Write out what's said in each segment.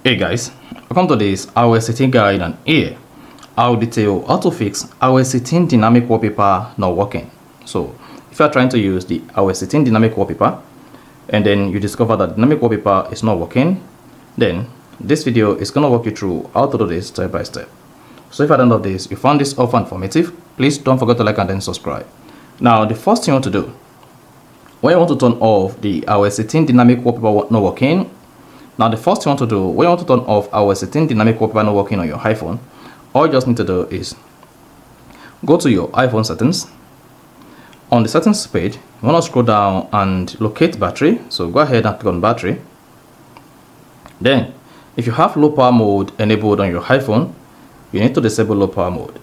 Hey guys, welcome to this iOS setting guide, and here I'll detail how to fix iOS setting dynamic wallpaper not working. So if you are trying to use the iOS setting dynamic wallpaper and then you discover that dynamic wallpaper is not working, then this video is going to walk you through how to do this step by step. So if at the end of this you found this helpful and informative, please don't forget to like and then subscribe. Now the first thing you want to do when you want to turn off the iOS setting dynamic wallpaper not working, now the first thing you want to do when you want to turn off iOS setting dynamic wallpaper not working on your iPhone, all you just need to do is go to your iPhone settings. On the settings page, you want to scroll down and locate battery. So go ahead and click on battery. Then if you have low power mode enabled on your iPhone, you need to disable low power mode.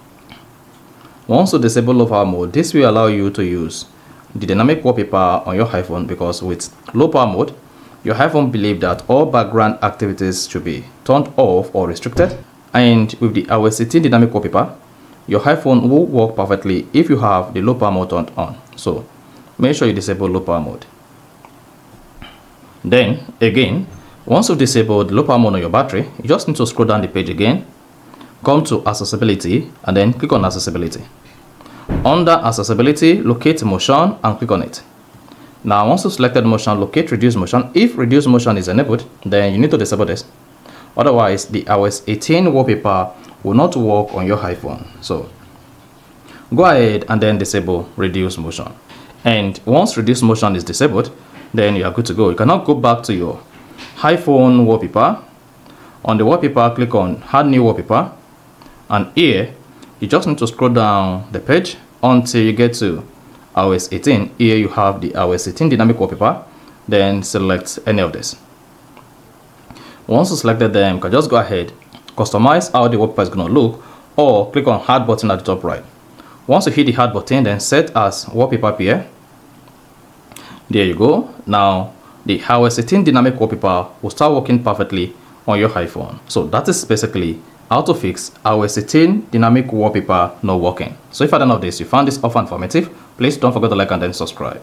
Once you disable low power mode, this will allow you to use the dynamic wallpaper on your iPhone, because with low power mode your iPhone believes that all background activities should be turned off or restricted, and with the iOS setting dynamic wallpaper your iPhone will work perfectly if you have the low power mode turned on. So make sure you disable low power mode. Then again, once you've disabled low power mode on your battery, you just need to scroll down the page again, come to accessibility and then click on accessibility. Under accessibility, locate motion and click on it. Now once you selected motion, locate reduce motion. If reduce motion is enabled, then you need to disable this. Otherwise the iOS 18 wallpaper will not work on your iPhone. So go ahead and then disable reduce motion. And once reduce motion is disabled, then you are good to go. You cannot go back to your iPhone wallpaper. On the wallpaper, click on add new wallpaper, and here you just need to scroll down the page until you get to iOS 18. Here you have the iOS 18 dynamic wallpaper. Then select any of this. Once you selected them, you can just go ahead, customize how the wallpaper is going to look, or click on add button at the top right. Once you hit the add button, then set as wallpaper pair. There you go. Now the iOS 18 dynamic wallpaper will start working perfectly on your iPhone. So that is basically how to fix iOS 18 dynamic wallpaper not working. So if at the end of this you found this helpful and informative, please don't forget to like and then subscribe.